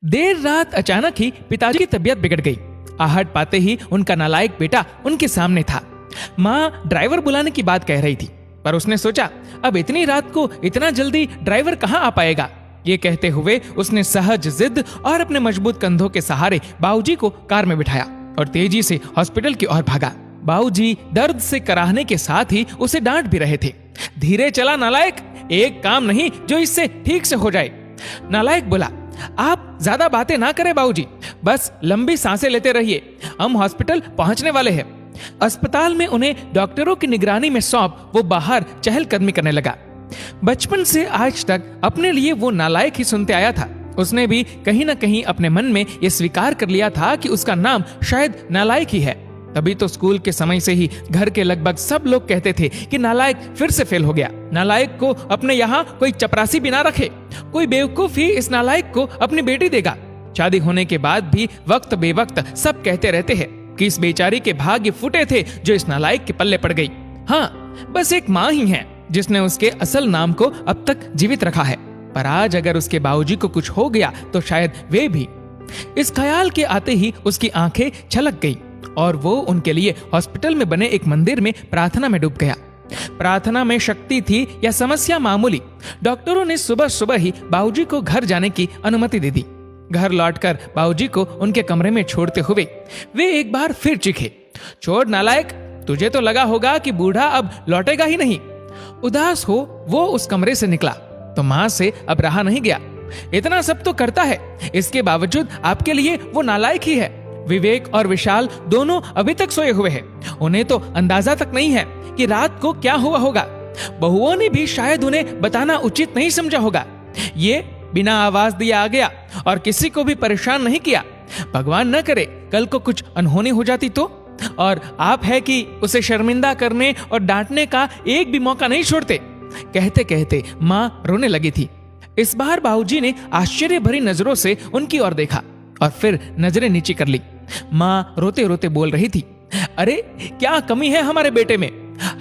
देर रात अचानक ही पिताजी की तबीयत बिगड़ गई। आहट पाते ही उनका नालायक बेटा उनके सामने था। माँ ड्राइवर बुलाने की बात कह रही थी, पर उसने सोचा अब इतनी रात को इतना जल्दी ड्राइवर कहाँ आ पाएगा। ये कहते हुए उसने सहज जिद और अपने मजबूत कंधों के सहारे बाबूजी को कार में बिठाया और तेजी से हॉस्पिटल की ओर भागा। बाबूजी दर्द से कराहने के साथ ही उसे डांट भी रहे थे। धीरे चला नालायक, एक काम नहीं जो इससे ठीक से हो जाए। नालायक बोला, आप ज्यादा बातें ना करें बाबूजी, बस लंबी सांसें लेते रहिए, हम हॉस्पिटल पहुंचने वाले हैं। अस्पताल में उन्हें डॉक्टरों की निगरानी में सौंप वो बाहर चहलकदमी करने लगा। बचपन से आज तक अपने लिए वो नालायक ही सुनते आया था। उसने भी कहीं ना कहीं अपने मन में ये स्वीकार कर लिया था कि उसका नाम शायद नालायक ही है। तभी तो स्कूल के समय से ही घर के लगभग सब लोग कहते थे कि नालायक फिर से फेल हो गया। नालायक को अपने यहाँ कोई चपरासी भी ना रखे, कोई बेवकूफ ही इस नालायक को अपनी बेटी देगा। शादी होने के बाद भी वक्त बेवक्त सब कहते रहते हैं कि इस बेचारी के भाग्य फूटे थे जो इस नालायक के पल्ले पड़ गई। हाँ, बस एक माँ ही है जिसने उसके असल नाम को अब तक जीवित रखा है, पर आज अगर उसके बाबूजी को कुछ हो गया तो शायद वे भी। इस ख्याल के आते ही उसकी आंखें छलक गई और वो उनके लिए हॉस्पिटल में बने एक मंदिर में प्रार्थना में डूब गया। प्रार्थना में शक्ति थी या समस्या मामूली, डॉक्टरों ने सुबह सुबह ही बाबूजी को घर जाने की अनुमति दे दी। घर लौटकर बाबूजी को उनके कमरे में छोड़ते हुए वे एक बार फिर चीखे, छोड़ नालायक, तुझे तो लगा होगा कि बूढ़ा अब लौटेगा ही नहीं। उदास हो वो उस कमरे से निकला तो मां से अब रहा नहीं गया। इतना सब तो करता है, इसके बावजूद आपके लिए वो नालायक ही है। विवेक और विशाल दोनों अभी तक सोए हुए हैं, उन्हें तो अंदाजा तक नहीं है कि रात को क्या हुआ होगा। बहुओं ने भी शायद उन्हें बताना उचित नहीं समझा होगा। ये बिना आवाज दिए आ गया और किसी को भी परेशान नहीं किया। भगवान न करे कल को कुछ अनहोनी हो जाती तो, और आप है कि उसे शर्मिंदा करने और डांटने का एक भी मौका नहीं छोड़ते। कहते कहते माँ रोने लगी थी। इस बार बाबूजी ने आश्चर्य भरी नजरों से उनकी ओर देखा और फिर नजरें नीची कर ली। माँ रोते रोते बोल रही थी, अरे क्या कमी है हमारे बेटे में?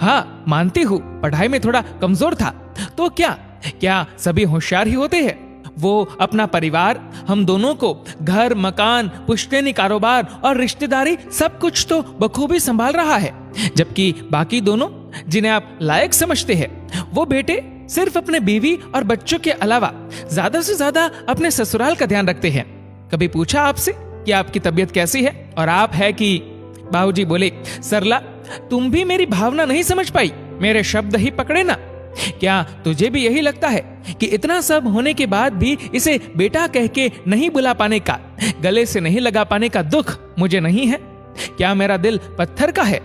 हाँ मानती हूँ पढ़ाई में थोड़ा कमजोर था, तो क्या सभी होशियार ही होते हैं? वो अपना परिवार, हम दोनों को घर मकान पुश्तैनी कारोबार और रिश्तेदारी सब कुछ तो बखूबी संभाल रहा है, जबकि बाकी दोनों जिन्हें आप लायक समझते हैं वो बेटे सिर्फ अपने बीवी और बच्चों के अलावा ज्यादा से ज्यादा अपने ससुराल का ध्यान रखते हैं। कभी पूछा आपसे कि आपकी तबीयत कैसी है? और आप है कि? बाबूजी बोले, सरला तुम भी मेरी भावना नहीं समझ पाई, मेरे शब्द ही पकड़े ना। क्या तुझे भी यही लगता है कि इतना सब होने के बाद भी इसे बेटा कह के नहीं बुला पाने का, गले से नहीं लगा पाने का दुख मुझे नहीं है? क्या मेरा दिल पत्थर का है?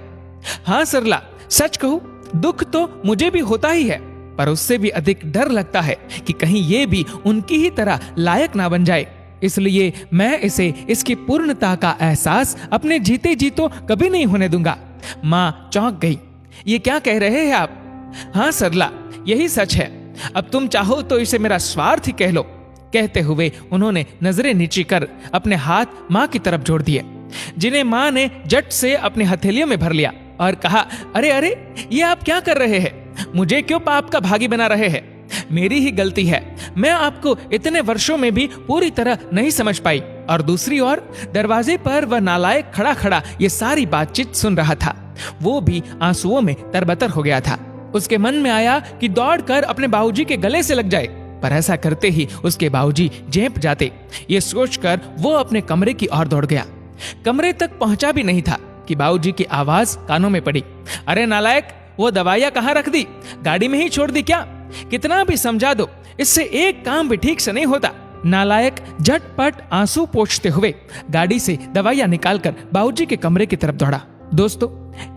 हाँ सरला, सच कहूं दुख तो मुझे भी होता ही है, पर उससे भी अधिक डर लगता है कि कहीं ये भी उनकी ही तरह लायक ना बन जाए। इसलिए मैं इसे इसकी पूर्णता का एहसास अपने जीते जी तो कभी नहीं होने दूंगा। माँ चौंक गई, ये क्या कह रहे हैं आप? हाँ सरला, यही सच है, अब तुम चाहो तो इसे मेरा स्वार्थ ही कह लो। कहते हुए उन्होंने नजरें नीची कर अपने हाथ माँ की तरफ जोड़ दिए, जिन्हें माँ ने झट से अपने हथेलियों में भर लिया और कहा, अरे अरे ये आप क्या कर रहे हैं? मुझे क्यों पाप का भागी बना रहे हैं? मेरी ही गलती है, मैं आपको इतने वर्षों में भी पूरी तरह नहीं समझ पाई। और दूसरी ओर दरवाजे पर वह नालायक खड़ा खड़ा ये सारी बातचीत सुन रहा था। वो भी आंसुओं में तरबतर हो गया था। उसके मन में आया कि दौड़कर अपने बाबूजी के गले से लग जाए, पर ऐसा करते ही उसके बाबूजी झेंप जाते। ये सोचकर वो अपने कमरे की ओर दौड़ गया। कमरे तक पहुंचा भी नहीं था कि बाबूजी की आवाज कानों में पड़ी, अरे नालायक, वो दवाइयां कहाँ रख दी? गाड़ी में ही छोड़ दी क्या? कितना भी समझा दो, इससे एक काम भी ठीक से नहीं होता। नालायक झटपट आंसू पोंछते हुए गाड़ी से दवाइयां निकालकर बाबूजी के कमरे की तरफ दौड़ा। दोस्तों,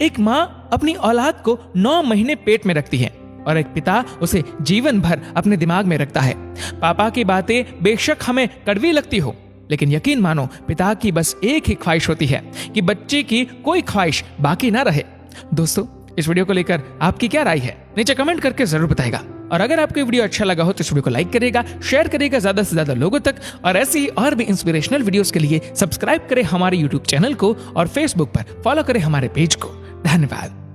एक माँ अपनी औलाद को 9 महीने पेट में रखती है और एक पिता उसे जीवन भर अपने दिमाग में रखता है। पापा की बातें बेशक हमें कड़वी लगती हो, लेकिन यकीन मानो पिता की बस एक ही ख्वाहिश होती है कि बच्चे की कोई ख्वाहिश बाकी ना रहे। दोस्तों, इस वीडियो को लेकर आपकी क्या राय है? नीचे कमेंट करके जरूर बताएगा। और अगर आपको वीडियो अच्छा लगा हो तो इस वीडियो को लाइक करेगा, शेयर करेगा ज्यादा से ज्यादा लोगों तक, और ऐसी ही और भी इंस्पिरेशनल वीडियोस के लिए सब्सक्राइब करें हमारे यूट्यूब चैनल को और फेसबुक पर फॉलो करें हमारे पेज को। धन्यवाद।